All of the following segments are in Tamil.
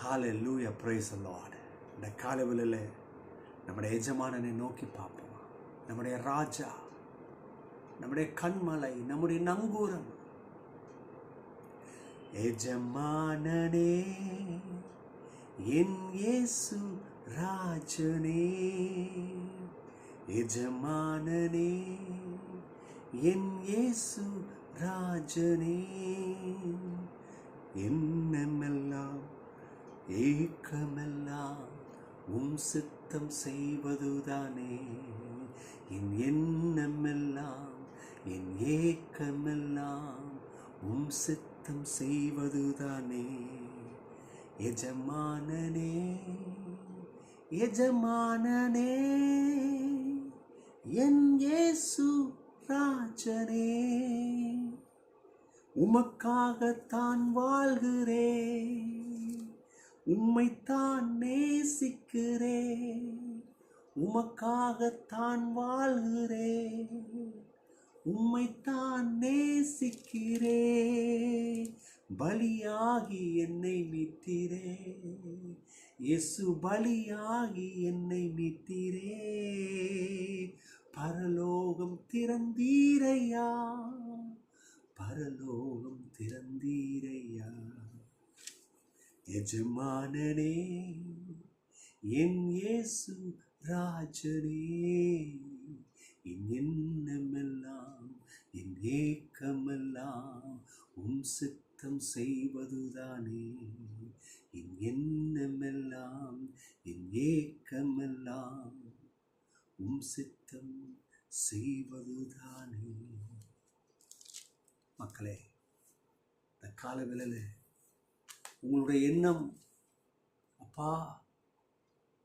Hallelujah, praise the Lord. இந்த காலைவேளையிலே நம்முடைய எஜமானனை நோக்கி பார்ப்போம். நம்முடைய ராஜா, நம்முடைய கண்மலை, நம்முடைய நங்கூரம். எஜமானனே என் இயேசு ராஜனே, எஜமானனே என் இயேசு ராஜனே, எண்ணமெல்லாம் ஏக்கமெல்லாம் உம் சித்தம் செய்வதுதானே. என் எண்ணமெல்லாம் என் ஏக்கமெல்லாம் உம் சித்தம் செய்வதுதானே. எஜமானனே எஜமானனே என் இயேசு ராஜனே, உமக்காகத்தான் வாழ்கிறேன், உம்மைத்தான் நேசிக்கிறேன், உமக்காகத்தான் வாழ்கிறேன், உம்மைத்தான் நேசிக்கிறேன். பலியாகி என்னை மீட்டீரே இயேசு, பலியாகி என்னை மீட்டீரே. பரலோகம் திறந்தீரையா, பரலோகம் திறந்தீரையா. எஜமானனே என் இயேசு ராஜனே, என் எண்ணமெல்லாம் என் ஏக்கமெல்லாம் உம் சித்தம் செய்வதுதானே. என் எண்ணமெல்லாம் என் ஏக்கமெல்லாம் உம் சித்தம் செய்வதுதானே. மக்களே, இந்த காலவேளையில் உங்களுடைய எண்ணம், அப்பா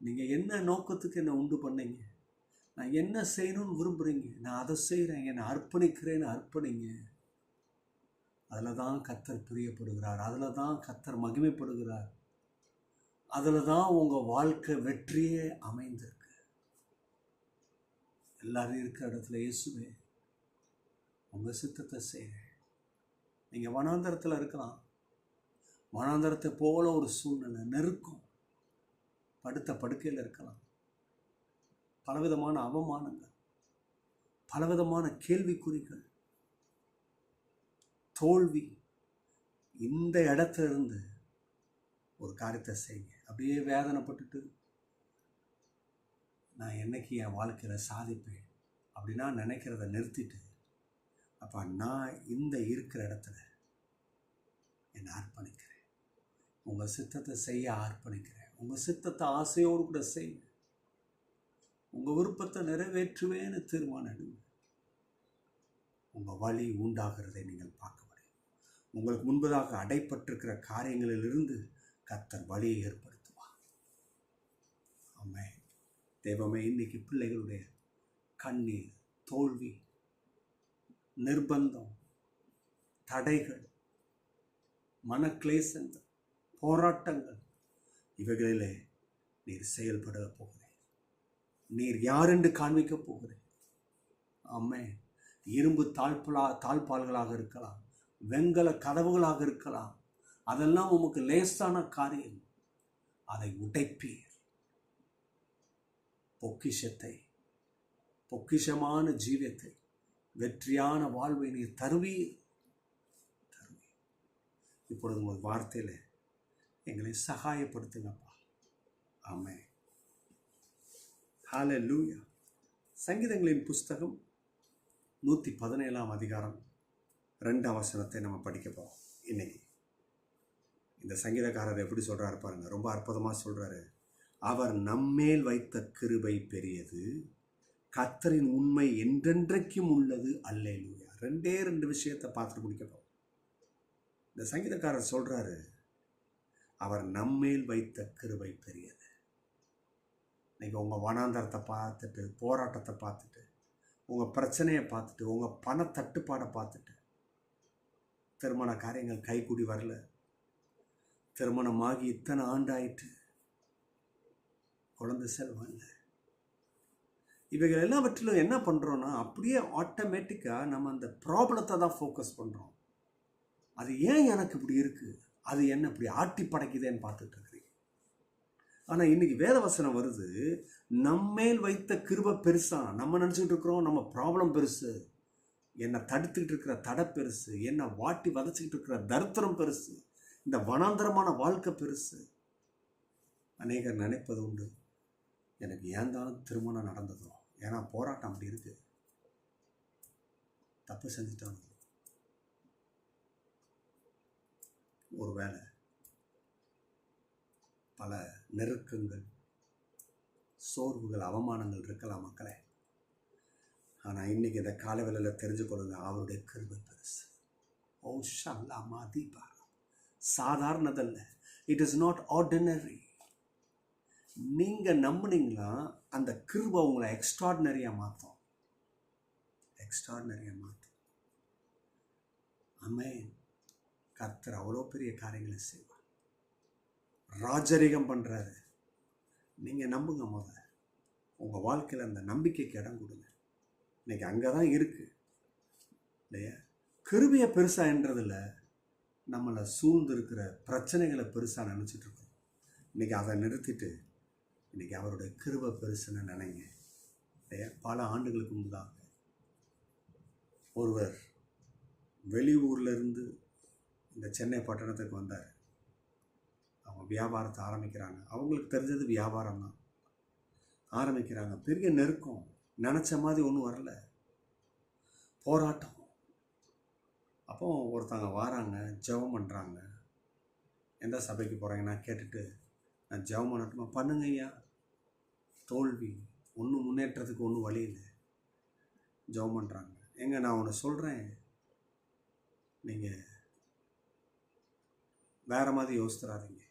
நீங்கள் என்ன நோக்கத்துக்கு என்னை உண்டு பண்ணீங்க, நான் என்ன செய்யணும்னு விரும்புகிறீங்க, நான் அதை செய்கிறேன், என்னை அர்ப்பணிக்கிறேன்னு அர்ப்பணிங்க. அதில் தான் கர்த்தர் பிரியப்படுகிறார், அதில் தான் கர்த்தர் மகிமைப்படுகிறார், அதில் தான் உங்கள் வாழ்க்கை வெற்றியே அமைந்திருக்கு. எல்லாரும் இருக்கிற இடத்துல இயேசுவே உங்கள் சித்தத்தை செய்கிறேன். நீங்கள் வனாந்தரத்தில் இருக்கலாம், வனாந்தரத்தை போல ஒரு சூழ்நிலை, நெருக்கம், படுத்த படுக்கையில் இருக்கலாம், பலவிதமான அவமானங்கள், பலவிதமான கேள்விக்குறிகள், தோல்வி. இந்த இடத்துல இருந்து ஒரு காரியத்தை செய்யுங்க. அப்படியே வேதனைப்பட்டுட்டு நான் என்னைக்கு என் வாழ்க்கையில் சாதிப்பேன் அப்படின்னா நினைக்கிறத நிறுத்திட்டு, அப்போ நான் இந்த இருக்கிற இடத்துல என்னை அர்ப்பணிக்கிறேன், உங்கள் சித்தத்தை செய்ய அர்ப்பணிக்கிறேன், உங்கள் சித்தத்தை ஆசையோடு கூட செய்யுங்க, உங்கள் விருப்பத்தை நிறைவேற்றுவேன்னு தீர்மானம் எடுங்க. உங்கள் வழி உண்டாகிறதை நீங்கள் பார்க்க முடியும். உங்களுக்கு முன்பதாக அடைப்பட்டிருக்கிற காரியங்களிலிருந்து கர்த்தர் வழியை ஏற்படுத்துவார். ஆமென். தெய்வமே, இன்னைக்கு பிள்ளைகளுடைய கண்ணீர், தோல்வி, நிர்பந்தம், தடைகள், மனக்லேசங்கள், போராட்டங்கள், இவைகளிலே நீர் செயல்பட போகிறேன். நீர் யாரென்று காண்பிக்க போகிறேன். ஆமென். இரும்பு தாழ்பால்களாக இருக்கலாம், வெண்கல கதவுகளாக இருக்கலாம், அதெல்லாம் உமக்கு லேசான காரியம். அதை உடைப்பீர். பொக்கிஷத்தை, பொக்கிஷமான ஜீவியத்தை, வெற்றியான வாழ்வை நீர் தருவீர். இப்பொழுது உங்கள் வார்த்தையில் எங்களை சகாயப்படுத்துங்கப்பா. ஆமென். ஹல்லேலூயா. சங்கீதங்களின் புஸ்தகம் 117 அதிகாரம் 2 வசனத்தை நம்ம படிக்க போகிறோம். இன்னைக்கு இந்த சங்கீதக்காரர் எப்படி சொல்கிறாரு பாருங்க, ரொம்ப அற்புதமாக சொல்கிறாரு. அவர் நம்மேல் வைத்த கிருபை பெரியது, கர்த்தரின் உண்மை என்றென்றைக்கும் உள்ளது. அல்லேலூயா. 2 விஷயத்தை பார்த்துட்டு முடிக்க போகிறோம். இந்த சங்கீதக்காரர் சொல்கிறாரு, அவர் நம்மேல் வைத்த கிருபை பெரியது. நீங்கள் உங்கள் வனாந்தரத்தை பார்த்துட்டு, போராட்டத்தை பார்த்துட்டு, உங்கள் பிரச்சனையை பார்த்துட்டு, உங்கள் பண தட்டுப்பாடை பார்த்துட்டு, திருமண காரியங்கள் கைகூடி வரல, திருமணமாகி இத்தனை ஆண்டாயிட்டு, குழந்தை செல்வம் இல்லை, இவைகள் எல்லாவற்றிலும் என்ன பண்ணுறோன்னா அப்படியே ஆட்டோமேட்டிக்காக நம்ம அந்த ப்ராப்ளத்தை தான் ஃபோக்கஸ் பண்ணுறோம். அது ஏன் எனக்கு இப்படி இருக்குது, அது என்ன இப்படி ஆட்டி படைக்குதேன்னு பார்த்துட்டு இருக்கிறீங்க. ஆனால் இன்னைக்கு வேதவசனம் வருது, நம்மேல் வைத்த கிருபை பெருசா. நம்ம நினச்சிக்கிட்டு இருக்கிறோம் நம்ம ப்ராப்ளம் பெருசு, என்னை தடுத்துக்கிட்டு இருக்கிற தடை பெருசு, என்னை வாட்டி வதச்சிக்கிட்டு இருக்கிற தரித்திரம் பெருசு, இந்த வனாந்தரமான வாழ்க்கை பெருசு. அநேகர் நினைப்பது உண்டு, எனக்கு ஏன் தான் திருமணம் நடந்ததோ, ஏன்னா போராட்டம் அப்படி இருக்கு, தப்பு செஞ்சுட்டாங்க. ஒருவேளை பல நெருக்கங்கள், சோர்வுகள், அவமானங்கள் இருக்கலாம் மக்களே. ஆனால் இன்னைக்கு இந்த காலை வேளையில் தெரிஞ்சு கொள்ளுங்க, அவருடைய கிருபை பெருசு. ஓ ஷல்லாமா தீபா, சாதாரணதல்ல. It is not ordinary. நீங்கள் நம்புனீங்களா அந்த கிருபை உங்களை எக்ஸ்ட்ராடினரியாக மாற்றும், எக்ஸ்ட்ராடினரியாக மாற்றும். ஆமென். கர்த்தர் அவ்வளோ பெரிய காரியங்களை செய்வார், ராஜரிகம் பண்ணுறாரு. நீங்கள் நம்புங்க. முதல்ல உங்கள் வாழ்க்கையில் அந்த நம்பிக்கைக்கு இடம் கொடுங்க. இன்னைக்கு அங்கே தான் இருக்குது இல்லையா? கிருபையை பெருசான்றதில் நம்மளை சூழ்ந்து இருக்கிற பிரச்சனைகளை பெருசாக நினச்சிட்டு இருக்கோம். இன்றைக்கி அதை நிறுத்திட்டு இன்றைக்கி அவருடைய கிருபை பெருசுன்னு நினைங்க இல்லையா? பல ஆண்டுகளுக்கு முன்பாக ஒருவர் வெளியூர்லேருந்து இந்த சென்னை பட்டணத்துக்கு வந்தார். அவங்க வியாபாரத்தை ஆரம்பிக்கிறாங்க. அவங்களுக்கு தெரிஞ்சது வியாபாரம் தான். ஆரம்பிக்கிறாங்க. பெரிய நெருக்கம், நினச்ச மாதிரி ஒன்றும் வரல, போராட்டம். அப்போ ஒருத்தவங்க வராங்க, ஜெபம் பண்ணுறாங்க. எந்த சபைக்கு போகிறீங்கன்னா கேட்டுட்டு, நான் ஜெபம் பண்ணட்டுமா? பண்ணுங்க ஐயா. தோல்வி, ஒன்றும் முன்னேற்றத்துக்கு ஒன்றும் வழி இல்லை. ஜெபம் பண்ணுறாங்க. எங்க நான் ஒன்று சொல்கிறேன், நீங்கள் வேறு மாதிரி யோசித்துறாதீங்க,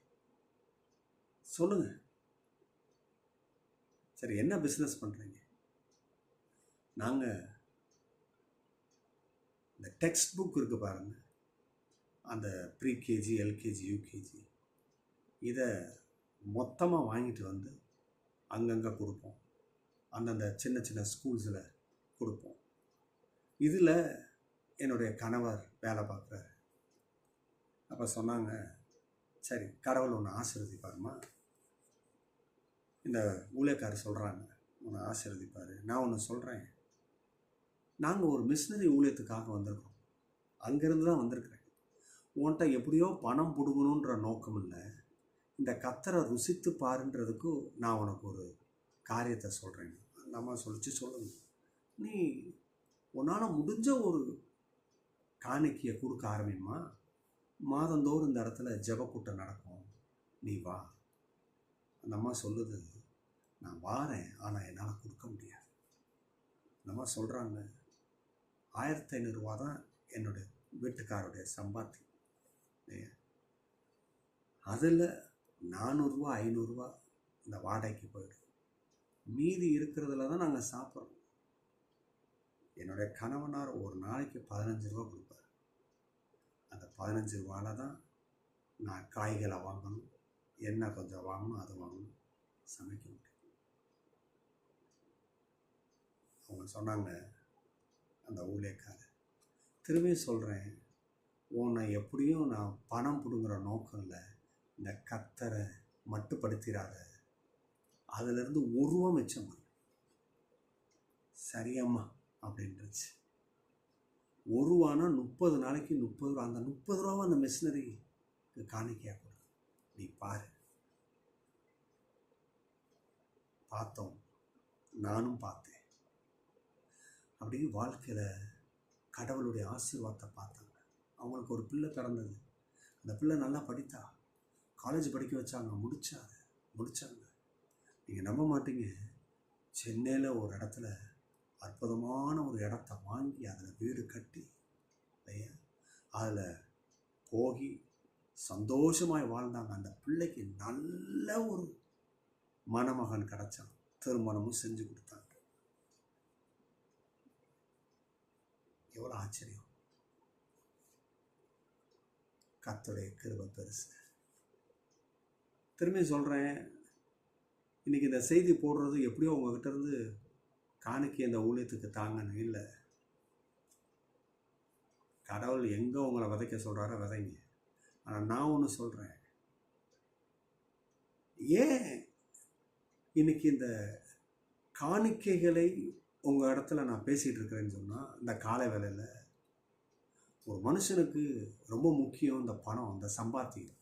சொல்லுங்கள். சரி, என்ன பிஸ்னஸ் பண்ணுறீங்க? நாங்கள் இந்த டெக்ஸ்ட் புக் இருக்குது பாருங்கள், அந்த ப்ரீகேஜி, எல்கேஜி, யூகேஜி, இதை மொத்தமாக வாங்கிட்டு வந்து அங்கங்கே கொடுப்போம். அந்தந்த சின்ன சின்ன ஸ்கூல்ஸில் கொடுப்போம். இதில் என்னுடைய கணவர் வேலை பார்க்குறாரு. அப்போ சொன்னாங்க, சரி கடவுள் ஒன்று ஆசீர்வதிப்பாருமா, இந்த ஊழியக்காரர் சொல்கிறாங்க உன்னை ஆசீர்வதிப்பார். நான் ஒன்று சொல்கிறேன், நாங்கள் ஒரு மிஷினரி ஊழியத்துக்காக வந்திருக்கோம், அங்கேருந்து தான் வந்திருக்கிறேன். உன்கிட்ட எப்படியோ பணம் பிடுங்கணுன்ற நோக்கம் இல்லை, இந்த கத்தரை ருசித்து பாருன்றதுக்கு நான் உனக்கு ஒரு காரியத்தை சொல்கிறேன். நம்ம சொல்லுங்க, நீ உன்னால் முடிஞ்ச ஒரு காணிக்கையை கொடுக்க ஆரம்பிமா, மாதந்தோறும் இந்த இடத்துல ஜெபக்கூட்டம் நடக்கும், நீ வா. அந்த அம்மா சொல்லுது, நான் வாரேன், ஆனால் என்னால் கொடுக்க முடியாது. அந்த அம்மா சொல்கிறாங்க, 1500 ரூபா தான் என்னுடைய வீட்டுக்காரோடைய சம்பாத்தியம். அதில் 400 ரூபா 500 ரூபா இந்த வாடகைக்கு போயிடும், மீதி இருக்கிறதுல தான் நாங்கள் சாப்பிட்றோம். என்னுடைய கணவனார் ஒரு நாளைக்கு 15 ரூபா கொடுப்பார். அந்த 15 ரூபாயில் தான் நான் காய்களை வாங்கணும், எண்ணெய் கொஞ்சம் வாங்கணும், அதை வாங்கணும், சமைக்க முடியும். அவங்க சொன்னாங்க, அந்த ஊழியக்காரர், திரும்பி சொல்கிறேன், உன்னை எப்படியும் நான் பணம் பிடுங்குற நோக்கம் இல்லை, இந்த கத்தரை மட்டுப்படுத்திடாத, அதிலிருந்து 1 ரூபா மிச்சம் பண்ணு. சரியம்மா அப்படின்ட்டுச்சு. 1 ரூபானா 30 நாளைக்கு 30 ரூபா. அந்த 30 ரூபாவை அந்த மிஷினரிக்கு காணிக்கையாக கொடு, நீ பாரு. பார்த்தோம், நானும் பார்த்தேன். அப்படியே வாழ்க்கையில் கடவுளுடைய ஆசீர்வாதத்தை பார்த்தாங்க. அவங்களுக்கு ஒரு பிள்ளை பிறந்தது. அந்த பிள்ளை நல்லா படித்தா, காலேஜ் படிக்க வச்சாங்க, முடித்தாங்க. நீங்கள் நம்ப மாட்டீங்க, சென்னையில் ஒரு இடத்துல அற்புதமான ஒரு இடத்த வாங்கி அதில் வீடு கட்டி இல்லையா, அதில் போகி சந்தோஷமாய் வாழ்ந்தாங்க. அந்த பிள்ளைக்கு நல்ல ஒரு மணமகன் கிடச்சான், திருமணமும் செஞ்சு கொடுத்தாங்க. எவ்வளோ ஆச்சரியம்! கர்த்தருடைய கிருபை பெருசு. திரும்பி சொல்கிறேன், இன்றைக்கி இந்த செய்தி போடுறது எப்படியோ உங்ககிட்ட இருந்து காணிக்கை இந்த ஊழியத்துக்கு தாங்கன்னு இல்லை. கடவுள் எங்கே உங்களை விதைக்க சொல்கிறாரோ விதைங்க. ஆனால் நான் ஒன்று சொல்கிறேன், ஏன் இன்னைக்கு இந்த காணிக்கைகளை உங்கள் இடத்துல நான் பேசிகிட்டு இருக்கிறேன்னு சொன்னால், இந்த காலை வேளையில் ஒரு மனுஷனுக்கு ரொம்ப முக்கியம் இந்த பணம், இந்த சம்பாத்தியம்.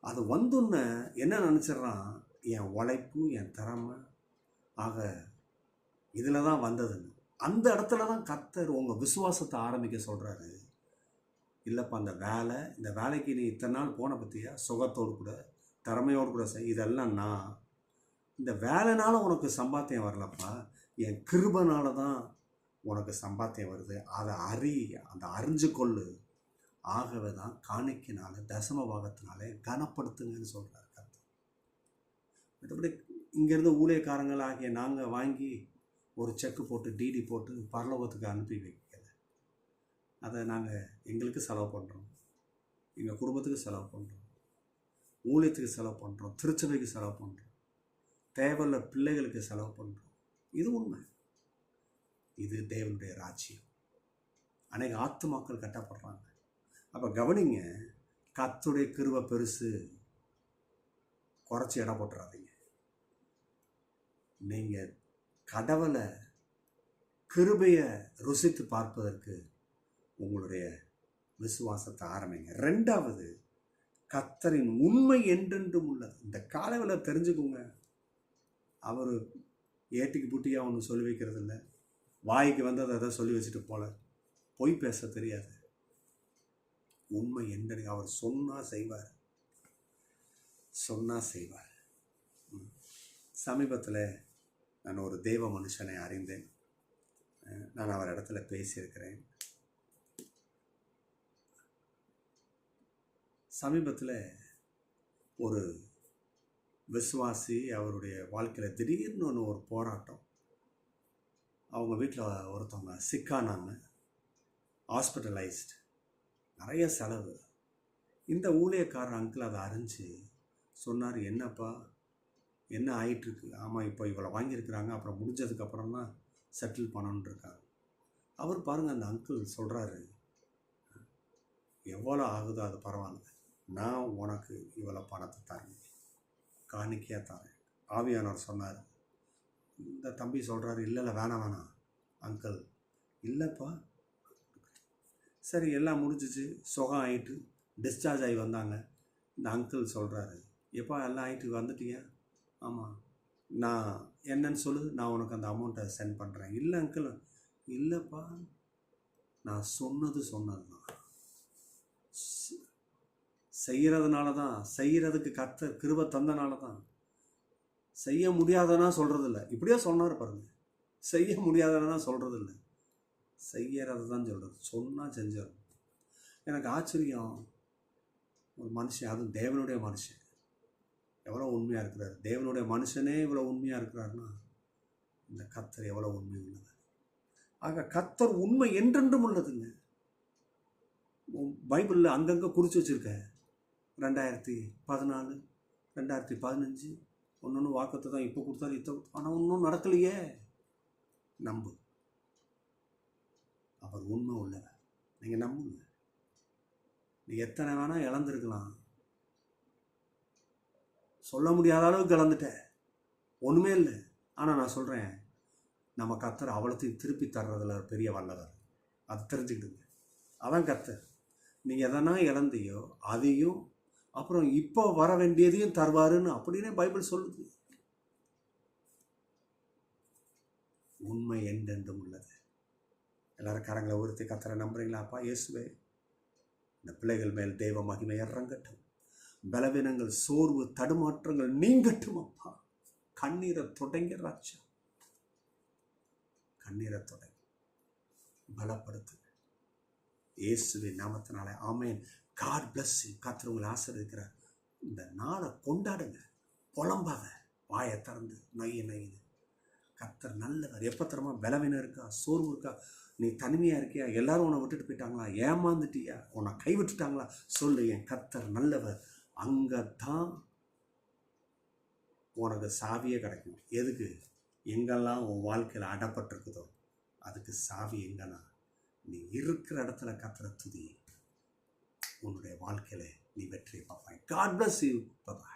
அது வந்தோன்னே என்ன நினச்சிட்றான், என் உழைப்பு, என் திறமை, ஆக இதில் தான் வந்ததுன்னு. அந்த இடத்துல தான் கர்த்தர் உங்கள் விசுவாசத்தை ஆரம்பிக்க சொல்கிறாரு. இல்லைப்பா, இந்த வேலைக்கு நீ இத்தனை நாள் போன பற்றியா, சுகத்தோடு கூட திறமையோடு கூட இதெல்லாம் நான் இந்த வேலைனால உனக்கு சம்பாத்தியம் வரலப்பா, என் கிருபனால தான் உனக்கு சம்பாத்தியம் வருது. அதை அந்த அறிஞ்சு கொள்ளு. ஆகவே தான் காணிக்கினால தசம பாகத்தினாலே கனப்படுத்துங்கன்னு சொல்கிறார் கர்த்தர். மற்றபடி இங்கேருந்து ஊழியக்காரங்கள் ஆகிய நாங்கள் வாங்கி ஒரு செக்கு போட்டு டிடி போட்டு பரலோகத்துக்கு அனுப்பி வைக்கல. அதை நாங்கள் எங்களுக்கு செலவு பண்ணுறோம், எங்கள் குடும்பத்துக்கு செலவு பண்ணுறோம், ஊழியத்துக்கு செலவு பண்ணுறோம், திருச்சபைக்கு செலவு பண்ணுறோம், தேவையில்ல பிள்ளைகளுக்கு செலவு பண்ணுறோம். இது உண்மை. இது தேவனுடைய ராஜ்யம். அநேக ஆத்துமாக்கள் கட்டப்படுறாங்க. அப்போ கவனிங்க, கர்த்தருடைய கிருபை பெருசு, குறைச்சி இடம் போட்டுறாதீங்க. நீங்கள் கடவுளை கிருபையை ருசித்து பார்ப்பதற்கு உங்களுடைய விசுவாசத்தை ஆரம்பிங்க. ரெண்டாவது, கர்த்தரின் உண்மை என்றென்றும் உள்ளது. இந்த காலையில் தெரிஞ்சுக்குங்க, அவர் ஏட்டிக்கு புட்டியாக ஒன்று சொல்லி வைக்கிறது இல்லை, வாய்க்கு வந்து அதை சொல்லி வச்சுட்டு போல பொய் பேச தெரியாது. உண்மை என்று அவர் சொன்னால் செய்வார், சொன்னால் செய்வார். சமீபத்தில் நான் ஒரு தெய்வ மனுஷனை அறிந்தேன். நான் அவர் இடத்துல பேசியிருக்கிறேன். சமீபத்தில் ஒரு விசுவாசி அவருடைய வாழ்க்கையில் திடீர்னு ஒரு போராட்டம். அவங்க வீட்டில் ஒருத்தவங்க சிக்கானாங்க, ஹாஸ்பிட்டலைஸ்டு, நிறைய செலவு. இந்த ஊழியக்காரர் அங்கிள் அதை அறிஞ்சு சொன்னார், என்னப்பா என்ன ஆயிட்டுருக்கு? ஆமாம், இப்போ இவ்வளோ வாங்கியிருக்கிறாங்க, அப்புறம் முடிஞ்சதுக்கப்புறம் தான் செட்டில் பண்ணணுன்னு இருக்காங்க. அவர் பாருங்கள், அந்த அங்கிள் சொல்கிறாரு, எவ்வளோ ஆகுதோ அது பரவாயில்ல, நான் உனக்கு இவ்வளோ பணத்தை தரேன், காணிக்கையாக தரேன். ஆவியானவர் சொன்னார். இந்த தம்பி சொல்கிறாரு, இல்லை வேணாம் அங்கிள். இல்லைப்பா, சரி எல்லாம் முடிஞ்சிச்சு, சுகம் ஆகிட்டு டிஸ்சார்ஜ் ஆகி வந்தாங்க. இந்த அங்கிள் சொல்கிறாரு, எப்பா எல்லாம் ஆகிட்டு வந்துட்டியா? ஆமாம். நான் என்னன்னு சொல்லு, நான் உனக்கு அந்த அமௌண்ட்டை சென்ட் பண்ணுறேன். இல்லை அங்கிள், இல்லைப்பா, நான் சொன்னது தான், செய்கிறதுனால தான், செய்கிறதுக்கு கர்த்தர் கிருபை தந்தனால தான். செய்ய முடியாதனா சொல்கிறதில்ல, இப்படியே சொன்னார் பாருங்கள். செய்ய முடியாதனா சொல்கிறதில்ல, செய்கிறது தான் சொல்கிறது. சொன்னால் செஞ்சிடும். எனக்கு ஆச்சரியம், ஒரு மனுஷன், அதுவும் தேவனுடைய மனுஷன் எவ்வளோ உண்மையாக இருக்கிறார். தேவனுடைய மனுஷனே இவ்வளோ உண்மையாக இருக்கிறாருன்னா இந்த கர்த்தர் எவ்வளோ உண்மை உள்ளது. ஆக கர்த்தர் உண்மை என்றென்றும் உள்ளதுங்க. பைபிளில் அங்கங்கே குறித்து வச்சுருக்க, 2014, 2015 ஒன்று வாக்கத்தை தான் இப்போ கொடுத்தாரு, ஆனால் ஒன்றும் நடக்கலையே. நம்பு, அவர் உண்மை உள்ளவர். நீங்கள் நம்புங்க. நீ எத்தனை வேணால் இழந்திருக்கலாம், சொல்ல முடியாத அளவுக்கு இழந்துட்ட, ஒன்றுமே இல்லை. ஆனால் நான் சொல்கிறேன், நம்ம கர்த்தர் அவ்வளோத்தையும் திருப்பி தர்றதில் பெரிய வல்லவர். அது தெரிஞ்சுக்கிடுங்க. அதான் கர்த்தர். நீங்கள் எதனா இழந்தையோ அதையும் அப்புறம் இப்போ வர வேண்டியதையும் தருவாருன்னு அப்படின்னே பைபிள் சொல்லுது. உண்மை என்றென்றும் உள்ளது. எல்லாரும் கரங்களை உறுத்தி கர்த்தரை நம்புறீங்களாப்பா? இயேசுவே, இந்த பிள்ளைகள் மேல் தெய்வ மகிமை இறங்கட்டும். பலவீனங்கள், சோர்வு, தடுமாற்றங்கள் நீங்கட்டும் அப்பா. கண்ணீரை தொடங்க ராஜா, கண்ணீரை தொடங்க, பலப்படுத்துங்க இயேசுவின் நாமத்தினாலே. ஆமேன். God bless you. கர்த்தர் உங்களை ஆசீர்வதிக்கிறார். இந்த நாளை கொண்டாடுங்க, புலம்பாத, வாயை திறந்து நையின்னு. கர்த்தர் நல்லவர். எப்போ தரமா பலவீனம் இருக்கா, சோர்வு இருக்கா, நீ தனிமையாக இருக்கியா, எல்லாரும் உன்னை விட்டுட்டு போயிட்டாங்களா, ஏமாந்துட்டியா, உன்னை கைவிட்டுட்டாங்களா, சொல்லு, என் கர்த்தர் நல்லவர். அங்கே தான் உனக்கு சாவியே கிடைக்கும். எதுக்கு? எங்கெல்லாம் உன் வாழ்க்கையில் அடப்பட்டிருக்குதோ அதுக்கு சாவி எங்கன்னா, நீ இருக்கிற இடத்துல கர்த்தரை துதி. உன்னுடைய வாழ்க்கையில் நீ வெற்றி பார்ப்பாய். God bless you. பாய்.